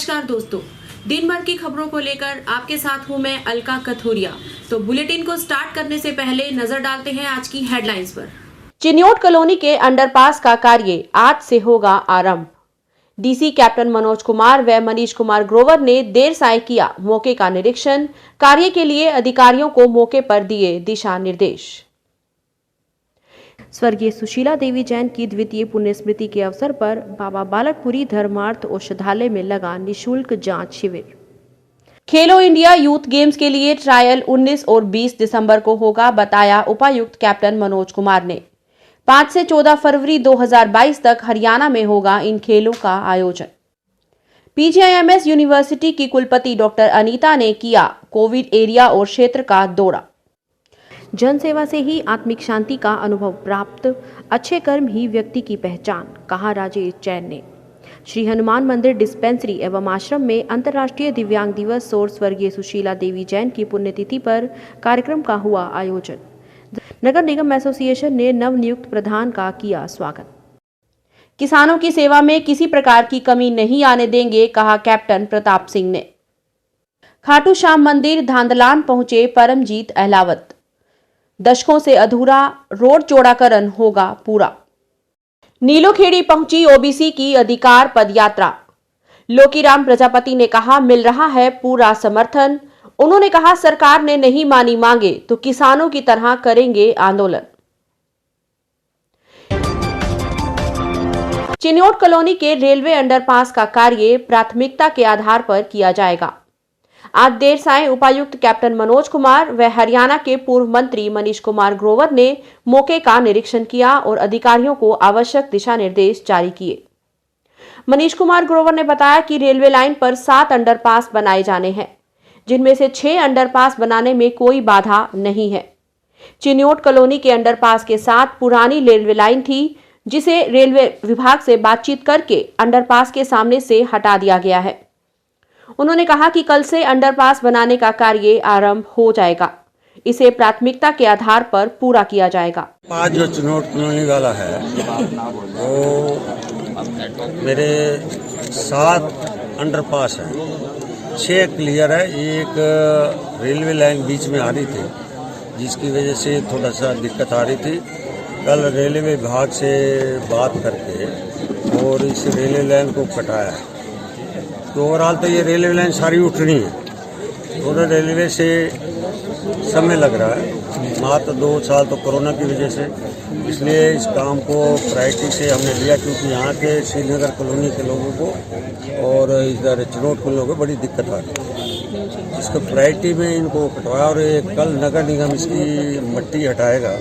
नमस्कार दोस्तों, दिन भर की खबरों को लेकर आपके साथ हूं मैं अलका कथोरिया। तो बुलेटिन को स्टार्ट करने से पहले नजर डालते हैं आज की हेडलाइंस पर। चिन्योट कॉलोनी के अंडरपास का कार्य आज से होगा आरंभ। डीसी कैप्टन मनोज कुमार व मनीष कुमार ग्रोवर ने देर साय किया मौके का निरीक्षण। कार्य के लिए अधिकारियों को मौके पर दिए दिशा निर्देश। स्वर्गीय सुशीला देवी जैन की द्वितीय पुण्य स्मृति के अवसर पर बाबा बालकपुरी धर्मार्थ औषधालय में लगा निशुल्क जांच शिविर। खेलो इंडिया यूथ गेम्स के लिए ट्रायल 19 और 20 दिसंबर को होगा, बताया उपायुक्त कैप्टन मनोज कुमार ने। 5 से 14 फरवरी 2022 तक हरियाणा में होगा इन खेलों का आयोजन। पीजीआईएमएस यूनिवर्सिटी की कुलपति डॉक्टर अनीता ने किया कोविड एरिया और क्षेत्र का दौरा। जन सेवा से ही आत्मिक शांति का अनुभव प्राप्त, अच्छे कर्म ही व्यक्ति की पहचान, कहा राजेश जैन ने। श्री हनुमान मंदिर डिस्पेंसरी एवं आश्रम में अंतर्राष्ट्रीय दिव्यांग दिवस और स्वर्गीय सुशीला देवी जैन की पुण्यतिथि पर कार्यक्रम का हुआ आयोजन। नगर निगम एसोसिएशन ने नवनियुक्त प्रधान का किया स्वागत। किसानों की सेवा में किसी प्रकार की कमी नहीं आने देंगे, कहा कैप्टन प्रताप सिंह ने। खाटू श्याम मंदिर धांधलान पहुंचे परमजीत अहलावत। दशकों से अधूरा रोड चौड़ाकरण होगा पूरा। नीलोखेड़ी पहुंची ओबीसी की अधिकार पदयात्रा। लोकीराम प्रजापति ने कहा मिल रहा है पूरा समर्थन। उन्होंने कहा सरकार ने नहीं मानी मांगे तो किसानों की तरह करेंगे आंदोलन। चिन्योट कॉलोनी के रेलवे अंडरपास का कार्य प्राथमिकता के आधार पर किया जाएगा। आज देर सायं उपायुक्त कैप्टन मनोज कुमार व हरियाणा के पूर्व मंत्री मनीष कुमार ग्रोवर ने मौके का निरीक्षण किया और अधिकारियों को आवश्यक दिशा निर्देश जारी किए। मनीष कुमार ग्रोवर ने बताया कि रेलवे लाइन पर 7 अंडरपास बनाए जाने हैं, जिनमें से 6 अंडरपास बनाने में कोई बाधा नहीं है। चिन्योट कॉलोनी के अंडरपास के साथ पुरानी रेलवे लाइन थी, जिसे रेलवे विभाग से बातचीत करके अंडरपास के सामने से हटा दिया गया है। उन्होंने कहा कि कल से अंडरपास बनाने का कार्य आरंभ हो जाएगा। इसे प्राथमिकता के आधार पर पूरा किया जाएगा। आज जो चिन्योट कॉलोनी वाला है वो मेरे 7 अंडरपास है, 6 क्लियर है। एक रेलवे लाइन बीच में आ रही थी, जिसकी वजह से थोड़ा सा दिक्कत आ रही थी। कल रेलवे विभाग से बात करके और इस रेलवे लाइन को कटाया है। तो ओवरऑल तो ये रेलवे लाइन सारी उठनी है। थोड़ा रेलवे से समय लग रहा है, मात्र 2 साल तो कोरोना की वजह से, इसलिए इस काम को प्रायोरिटी से हमने लिया, क्योंकि यहाँ के श्रीनगर कॉलोनी के लोगों को और इधर चिन्योट कॉलोनी को बड़ी दिक्कत आ रही है। इसको प्रायोरिटी में इनको कटवाया और कल नगर निगम इसकी मट्टी हटाएगा,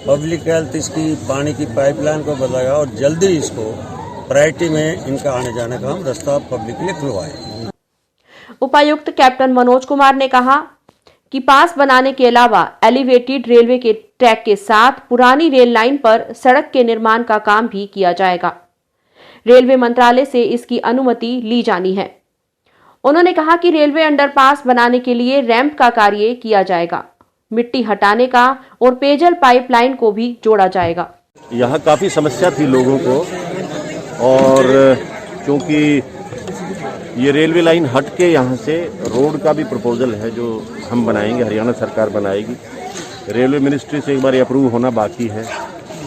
पब्लिक हेल्थ इसकी पानी की पाइपलाइन को बदलेगा और जल्दी इसको प्रायोरिटी में इनका आने जाने का हम रास्ता पब्लिक के लिए खुलवाएं। उपायुक्त कैप्टन मनोज कुमार ने कहा कि पास बनाने के अलावा एलिवेटेड रेलवे के ट्रैक के साथ पुरानी रेल लाइन पर सड़क के निर्माण का काम भी किया जाएगा। रेलवे मंत्रालय से इसकी अनुमति ली जानी है। उन्होंने कहा कि रेलवे अंडरपास बनाने के लिए रैंप का कार्य किया जाएगा, मिट्टी हटाने का और पेयजल पाइपलाइन को भी जोड़ा जाएगा। यहाँ काफी समस्या थी लोगों को, और क्योंकि ये रेलवे लाइन हट के यहाँ से रोड का भी प्रपोजल है जो हम बनाएंगे, हरियाणा सरकार बनाएगी। रेलवे मिनिस्ट्री से एक बार अप्रूव होना बाकी है,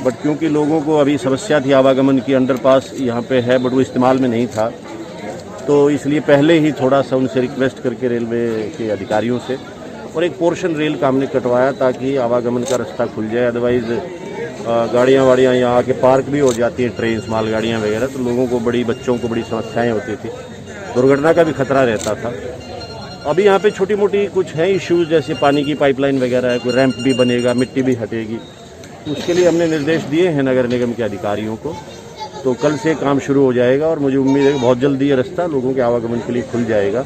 बट क्योंकि लोगों को अभी समस्या थी आवागमन की, अंडरपास यहाँ पे है बट वो इस्तेमाल में नहीं था, तो इसलिए पहले ही थोड़ा सा उनसे रिक्वेस्ट करके रेलवे के अधिकारियों से और एक पोर्शन रेल का हमने कटवाया ताकि आवागमन का रास्ता खुल जाए। अदरवाइज गाड़ियाँ वाड़ियाँ यहाँ आके पार्क भी हो जाती हैं, ट्रेन मालगाड़ियाँ वगैरह, तो लोगों को बच्चों को बड़ी समस्याएं होती थी, दुर्घटना का भी खतरा रहता था। अभी यहाँ पे छोटी मोटी कुछ हैं इश्यूज, जैसे पानी की पाइपलाइन वगैरह है, कोई रैंप भी बनेगा, मिट्टी भी हटेगी, उसके लिए हमने निर्देश दिए हैं नगर निगम के अधिकारियों को। तो कल से काम शुरू हो जाएगा और मुझे उम्मीद है कि बहुत जल्दी ये रास्ता लोगों के आवागमन के लिए खुल जाएगा।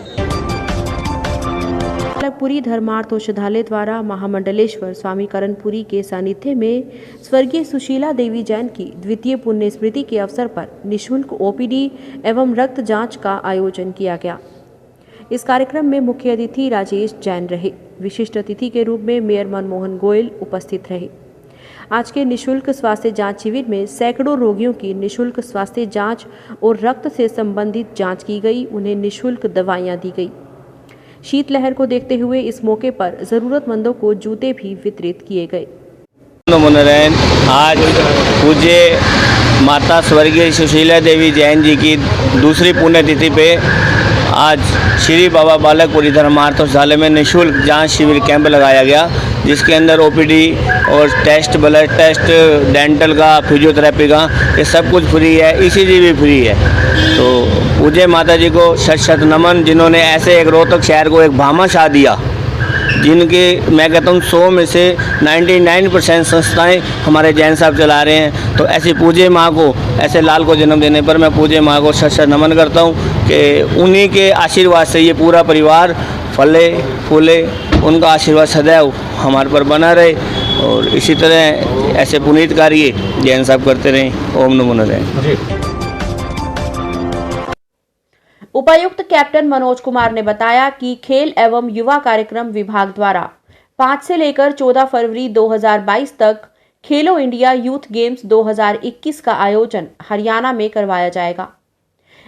बालकपुरी धर्मार्थ औषधालय द्वारा महामंडलेश्वर स्वामी करणपुरी के सानिध्य में स्वर्गीय सुशीला देवी जैन की द्वितीय पुण्य स्मृति के अवसर पर निःशुल्क ओपीडी एवं रक्त जांच का आयोजन किया गया। इस कार्यक्रम में मुख्य अतिथि राजेश जैन रहे। विशिष्ट अतिथि के रूप में मेयर मनमोहन गोयल उपस्थित रहे। आज के निशुल्क स्वास्थ्य जांच शिविर में सैकड़ों रोगियों की निशुल्क स्वास्थ्य जांच और रक्त से संबंधित जांच की गई। उन्हें निशुल्क दवाइयां दी गई। शीतलहर को देखते हुए इस मौके पर जरूरतमंदों को जूते भी वितरित किए गए। आज पूज्य माता स्वर्गीय सुशीला देवी जैन जी की दूसरी पुण्यतिथि पे आज श्री बाबा बालकपुरी धर्मार्थ औषधालय में निःशुल्क जांच शिविर कैंप लगाया गया, जिसके अंदर ओपीडी और टेस्ट, ब्लड टेस्ट, डेंटल का, फिजियोथेरेपी का, ये सब कुछ फ्री है। ईसीजी भी फ्री है। तो पूज्य माता जी को शत शत नमन, जिन्होंने ऐसे एक रोहतक शहर को एक भामाशाह दिया, जिनके मैं कहता हूँ 100 में से 99% संस्थाएं हमारे जैन साहब चला रहे हैं। तो ऐसी पूज्य माँ को, ऐसे लाल को जन्म देने पर मैं पूज्य माँ को शत शत नमन करता हूँ कि उन्हीं के आशीर्वाद से ये पूरा परिवार फले फूले, उनका आशीर्वाद सदैव हमारे पर बना रहे और इसी तरह ऐसे पुनीत कार्य जैन साहब करते रहें। ओम नमो नारायण। उपायुक्त कैप्टन मनोज कुमार ने बताया कि खेल एवं युवा कार्यक्रम विभाग द्वारा 5 से लेकर 14 फरवरी 2022 तक खेलो इंडिया यूथ गेम्स 2021 का आयोजन हरियाणा में करवाया जाएगा।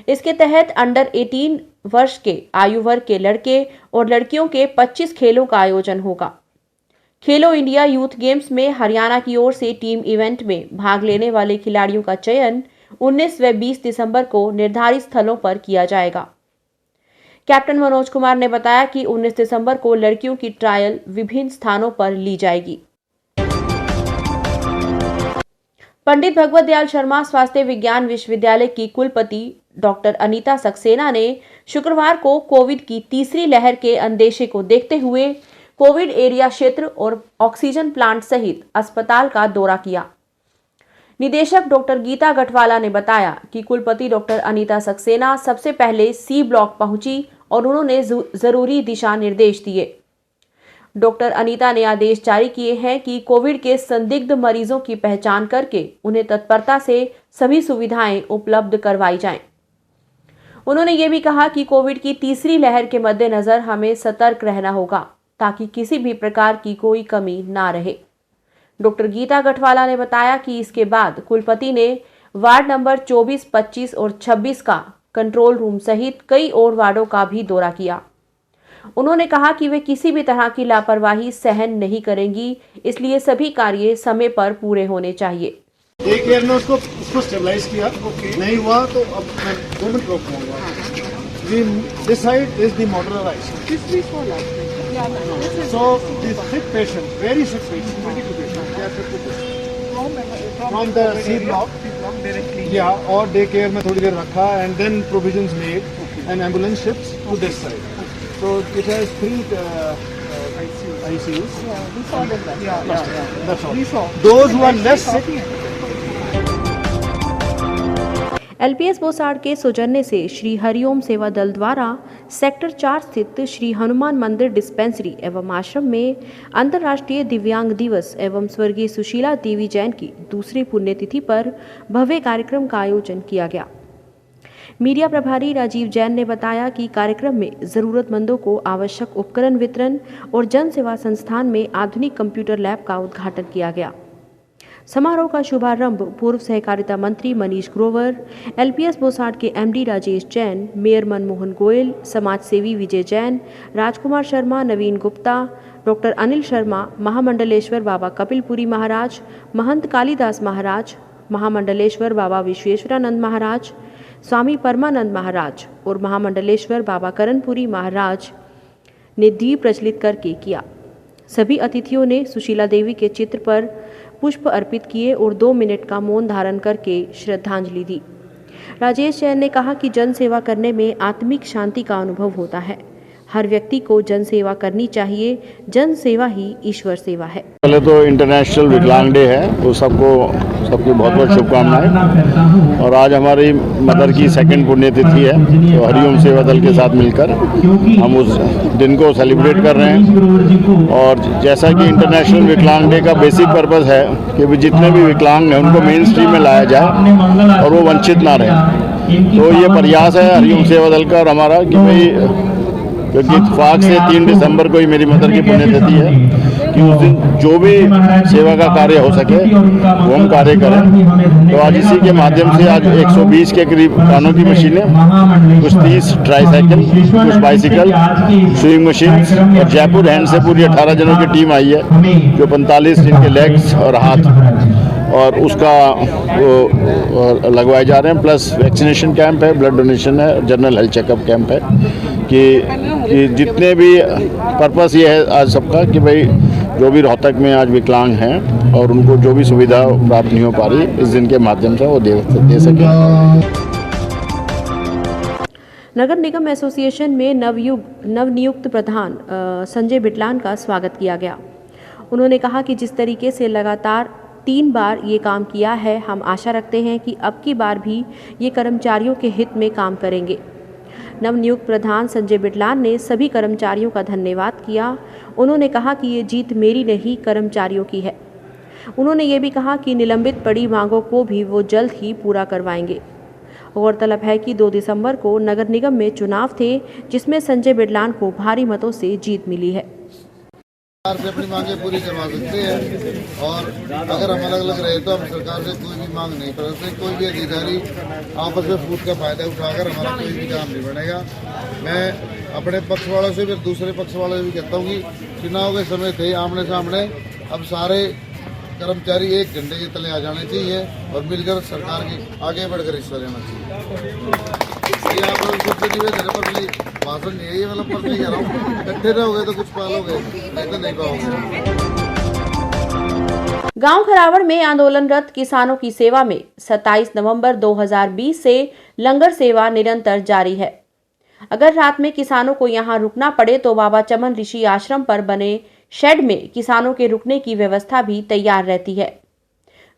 इसके तहत अंडर 18 वर्ष के आयु वर्ग के लड़के और लड़कियों के 25 खेलों का आयोजन होगा। खेलो इंडिया यूथ गेम्स में हरियाणा की ओर से टीम इवेंट में भाग लेने वाले खिलाड़ियों का चयन 19 व 20 दिसंबर को निर्धारित स्थलों पर किया जाएगा। कैप्टन मनोज कुमार ने बताया कि 19 दिसंबर को लड़कियों की ट्रायल विभिन्न स्थानों पर ली जाएगी। पंडित भगवत दयाल शर्मा स्वास्थ्य विज्ञान विश्वविद्यालय की कुलपति डॉक्टर अनीता सक्सेना ने शुक्रवार को कोविड की तीसरी लहर के अंदेशे को देखते हुए कोविड एरिया क्षेत्र और ऑक्सीजन प्लांट सहित अस्पताल का दौरा किया। निदेशक डॉक्टर गीता गठवाला ने बताया कि कुलपति डॉक्टर अनीता सक्सेना सबसे पहले सी ब्लॉक पहुंची और उन्होंने जरूरी दिशा निर्देश दिए। डॉक्टर अनीता ने आदेश जारी किए हैं कि कोविड के संदिग्ध मरीजों की पहचान करके उन्हें तत्परता से सभी सुविधाएं उपलब्ध करवाई जाएं। उन्होंने ये भी कहा कि कोविड की तीसरी लहर के मद्देनजर हमें सतर्क रहना होगा ताकि किसी भी प्रकार की कोई कमी ना रहे। डॉक्टर गीता गठवाला ने बताया कि इसके बाद कुलपति ने वार्ड नंबर 24, 25 और 26 का कंट्रोल रूम सहित कई और वार्डों का भी दौरा किया। उन्होंने कहा कि वे किसी भी तरह की लापरवाही सहन नहीं करेंगी, इसलिए सभी कार्य समय पर पूरे होने चाहिए। एक ईयर में उसको स्टेबलाइज किया, नहीं हुआ तो अब मैं 2 minute रोकूंगा। This side is the modularized. So this sick patient, very sick patient, 22 patients, they are 50 patients. From the C block, yeah, or day care में थोड़ी देर रखा and then provisions made and ambulance shifts to this side. So it has 3 ICUs. Yeah, we saw them. Yeah, that's all. We saw. Those who are less sick. LPS बोसाड़ के सौजन्य से श्री हरिओम सेवा दल द्वारा सेक्टर 4 स्थित श्री हनुमान मंदिर डिस्पेंसरी एवं आश्रम में अंतर्राष्ट्रीय दिव्यांग दिवस एवं स्वर्गीय सुशीला देवी जैन की दूसरी पुण्यतिथि पर भव्य कार्यक्रम का आयोजन किया गया। मीडिया प्रभारी राजीव जैन ने बताया कि कार्यक्रम में जरूरतमंदों को आवश्यक उपकरण वितरण और जन सेवा संस्थान में आधुनिक कंप्यूटर लैब का उद्घाटन किया गया। समारोह का शुभारंभ पूर्व सहकारिता मंत्री मनीष ग्रोवर, एलपीएस बोसाड़ के एमडी राजेश जैन, मेयर मनमोहन गोयल, समाज सेवी विजय जैन, राजकुमार शर्मा, नवीन गुप्ता, डॉक्टर अनिल शर्मा, महामंडलेश्वर बाबा कपिलपुरी महाराज, महंत कालीदास महाराज, महामंडलेश्वर बाबा विश्वेश्वरानंद महाराज, स्वामी परमानंद महाराज और महामंडलेश्वर बाबा करणपुरी महाराज ने दीप प्रज्वलित करके किया। सभी अतिथियों ने सुशीला देवी के चित्र पर पुष्प अर्पित किए और 2 मिनट का मौन धारण करके श्रद्धांजलि दी। राजेश जैन ने कहा कि जन सेवा करने में आत्मिक शांति का अनुभव होता है। हर व्यक्ति को जन सेवा करनी चाहिए। जन सेवा ही ईश्वर सेवा है। पहले तो इंटरनेशनल विकलांग डे है, तो सबकी बहुत बहुत शुभकामनाएं। और आज हमारी मदर की 2nd पुण्यतिथि है, तो हरिओम सेवा दल के साथ मिलकर हम उस दिन को सेलिब्रेट कर रहे हैं। और जैसा कि इंटरनेशनल विकलांग डे का बेसिक पर्पस है कि जितने भी विकलांग हैं उनको मेन स्ट्रीम में लाया जाए और वो वंचित ना रहे, तो ये प्रयास है हरिओम सेवा दल का और हमारा कि भाई, क्योंकि इत्तेफाक से 3 दिसंबर को ही मेरी मदर की पुण्यतिथि है, कि उस दिन जो भी सेवा का कार्य हो सके वो हम कार्य करें। तो आज इसी के माध्यम से आज 120 के करीब कानों की मशीनें, कुछ 30 ट्राईसाइकिल, कुछ बाइसिकल, स्विंग मशीन और जयपुर हैंड से पूरी 18 जनों की टीम आई है, जो 45 इनके लेग्स और हाथ और उसका वो लगवाए जा रहे हैं। प्लस वैक्सीनेशन कैंप है, ब्लड डोनेशन है, जनरल हेल्थ चेकअप कैंप है कि जितने भी पर्पस ये है आज सबका कि भाई जो भी रोहतक में आज विकलांग हैं और उनको जो भी सुविधा प्राप्त नहीं हो पा रही, इस दिन के माध्यम से वो दे सकें। नगर निगम एसोसिएशन में नवनियुक्त प्रधान संजय बिटलान का स्वागत किया गया। उन्होंने कहा कि जिस तरीके से लगातार 3 बार ये काम किया है, हम आशा रखते हैं कि अब की बार भी ये कर्मचारियों के हित में काम करेंगे। नवनियुक्त प्रधान संजय बिटलान ने सभी कर्मचारियों का धन्यवाद किया। उन्होंने कहा कि ये जीत मेरी नहीं, कर्मचारियों की है। उन्होंने ये भी कहा कि निलंबित पड़ी मांगों को भी वो जल्द ही पूरा करवाएंगे। गौरतलब है कि 2 दिसंबर को नगर निगम में चुनाव थे, जिसमें संजय बिटलान को भारी मतों से जीत मिली है। सरकार से अपनी मांगे पूरी करवा सकते हैं और अगर हम अलग अलग रहे तो हम सरकार से कोई भी मांग नहीं कर सकते। कोई भी अधिकारी आपस में फूट का फायदा उठाकर हमारा कोई भी काम नहीं बनेगा। मैं अपने पक्ष वालों से फिर दूसरे पक्ष वालों से भी कहता हूँ कि चुनाव के समय थे आमने सामने, अब सारे कर्मचारी एक झंडे के तले आ जाने चाहिए और मिलकर सरकार के आगे बढ़कर हिस्सा लेना चाहिए। ये आप लोग कुछ निवेदन पर मेरी भाषण यही है, मतलब पर नहीं कह रहा हूँ, इकट्ठे रहोगे तो कुछ पालोगे, नहीं तो नहीं पाओगे। गांव खरावड़ में आंदोलनरत किसानों की सेवा में 27 नवंबर 2020 से लंगर सेवा निरंतर जारी है। अगर रात में किसानों को यहां रुकना पड़े तो बाबा चमन ऋषि आश्रम पर बने शेड में किसानों के रुकने की व्यवस्था भी तैयार रहती है।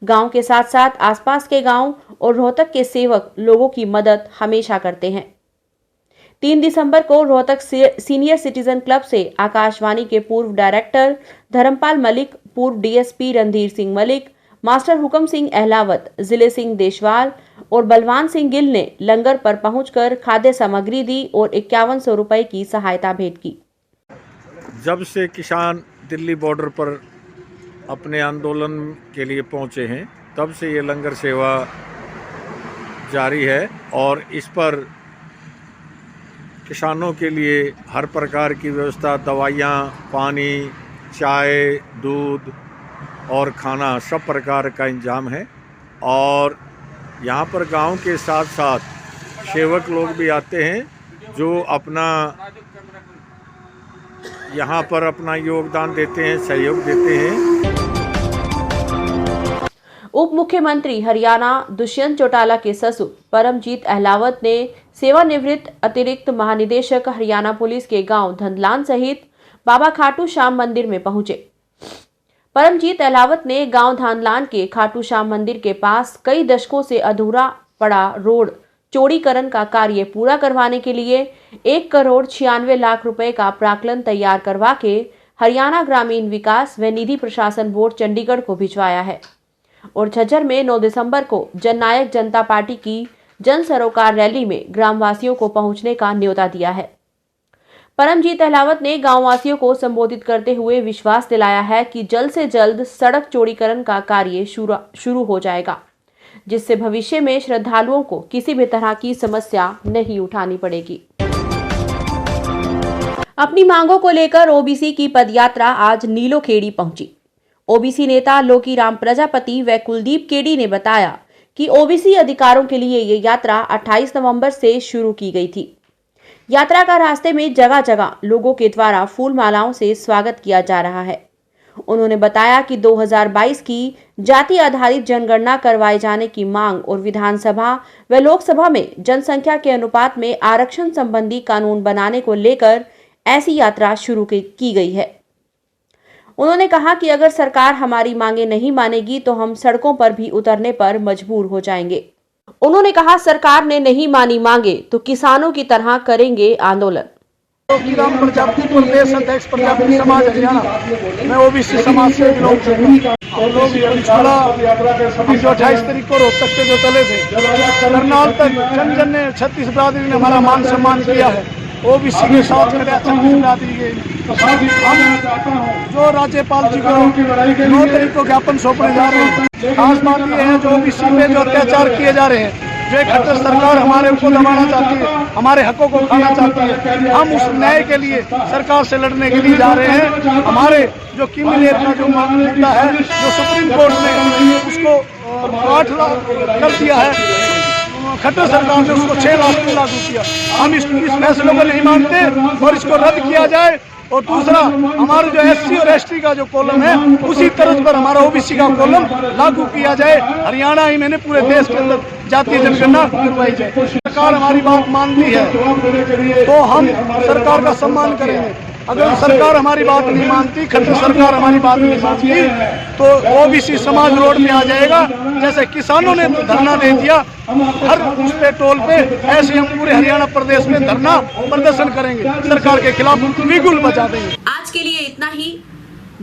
गांव के साथ साथ आसपास के गांव और रोहतक के सेवक लोगों की मदद हमेशा करते हैं। 3 दिसंबर को रोहतक सीनियर सिटीजन क्लब से आकाशवाणी के पूर्व डायरेक्टर धर्मपाल मलिक, पूर्व डीएसपी रणधीर सिंह मलिक, मास्टर हुक्म सिंह अहलावत, जिले सिंह देशवाल और बलवान सिंह गिल ने लंगर पर पहुंचकर खाद्य सामग्री दी और 5100 रुपए की सहायता भेंट की। जब से किसान दिल्ली बॉर्डर पर अपने आंदोलन के लिए पहुंचे हैं, तब से ये लंगर सेवा जारी है और इस पर किसानों के लिए हर प्रकार की व्यवस्था, दवाइयाँ, पानी, चाय, दूध और खाना, सब प्रकार का इंतजाम है। और यहाँ पर गांव के साथ साथ सेवक लोग भी आते हैं जो अपना यहाँ पर अपना योगदान देते हैं, सहयोग देते हैं। उप मुख्यमंत्री हरियाणा दुष्यंत चौटाला के ससुर परमजीत अहलावत ने सेवानिवृत्त अतिरिक्त महानिदेशक हरियाणा पुलिस के गांव धंधलान सहित बाबा खाटू श्याम मंदिर में पहुंचे। परमजीत अहलावत ने गांव धानलान के खाटू श्याम मंदिर के पास कई दशकों से अधूरा पड़ा रोड चौड़ीकरण का कार्य पूरा करवाने के लिए 1,96 लाख रुपए का प्राक्कलन तैयार करवा के हरियाणा ग्रामीण विकास व निधि प्रशासन बोर्ड चंडीगढ़ को भिजवाया है और झज्जर में 9 दिसंबर को जननायक जनता पार्टी की जन सरोकार रैली में ग्रामवासियों को पहुंचने का न्योता दिया है। परमजीत अहलावत ने गांववासियों को संबोधित करते हुए विश्वास दिलाया है कि जल्द से जल्द सड़क चौड़ीकरण का कार्य शुरू हो जाएगा, जिससे भविष्य में श्रद्धालुओं को किसी भी तरह की समस्या नहीं उठानी पड़ेगी। अपनी मांगों को लेकर ओबीसी की पदयात्रा आज नीलोखेड़ी पहुंची। ओबीसी नेता लोकीराम प्रजापति व कुलदीप केडी ने बताया कि ओबीसी अधिकारों के लिए ये यात्रा 28 नवंबर से शुरू की गई थी। यात्रा का रास्ते में जगह जगह लोगों के द्वारा फूल मालाओं से स्वागत किया जा रहा है। उन्होंने बताया कि 2022 की जाति आधारित जनगणना करवाए जाने की मांग और विधानसभा व लोकसभा में जनसंख्या के अनुपात में आरक्षण संबंधी कानून बनाने को लेकर ऐसी यात्रा शुरू की गई है। उन्होंने कहा कि अगर सरकार हमारी मांगे नहीं मानेगी तो हम सड़कों पर भी उतरने पर मजबूर हो जाएंगे। उन्होंने कहा सरकार ने नहीं मानी मांगे तो किसानों की तरह करेंगे आंदोलन। लोकीराम प्रजापति प्रदेश अध्यक्ष प्रजापति समाज हरियाणा, मैं ओबीसी समाज से बिलोंग करता हूं। हम लोग अभी जो 28 तारीख को रोहतक से जो चले थे करनाल तक, जन जन ने 36 बरादरी ने हमारा मान सम्मान किया है। ओबीसी के साथ खड़े अच्छा दी गई। जो राज्यपाल जी को 9 तारीख को ज्ञापन सौंपने जा रहे हैं, खास बात यह है जो ओबीसी पे जो अत्याचार किए जा रहे हैं, जो एक खट्टर सरकार हमारे ऊपर दबाना चाहती है, हमारे हकों को खाना चाहती है, हम उस न्याय के लिए सरकार से लड़ने के लिए जा रहे हैं। हमारे जो क्रिमिनल का जो मुद्दा है, जो सुप्रीम कोर्ट ने उसको 8 लाख कर दिया है, खट्टर सरकार ने उसको 6 लाख में लागू किया। हम इस फैसले को नहीं मानते और इसको रद्द किया जाए। और दूसरा, हमारे जो SC और ST का जो कॉलम है, उसी तर्ज पर हमारा OBC का कॉलम लागू किया जाए। हरियाणा ही मैंने पूरे देश के अंदर जातीय जनगणना करवाई जाए। सरकार हमारी बात मानती है तो हम सरकार का सम्मान करेंगे। अगर सरकार हमारी बात नहीं मानती, खट्टर सरकार हमारी बात नहीं मानती, तो OBC समाज रोड में आ जाएगा। जैसे किसानों ने धरना दे दिया हर उस पे टोल पे, ऐसे हम पूरे हरियाणा प्रदेश में धरना प्रदर्शन करेंगे, सरकार के खिलाफ बिगुल बजा देंगे। आज के लिए इतना ही।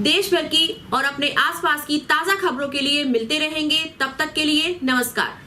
देश भर की और अपने आसपास की ताजा खबरों के लिए मिलते रहेंगे। तब तक के लिए नमस्कार।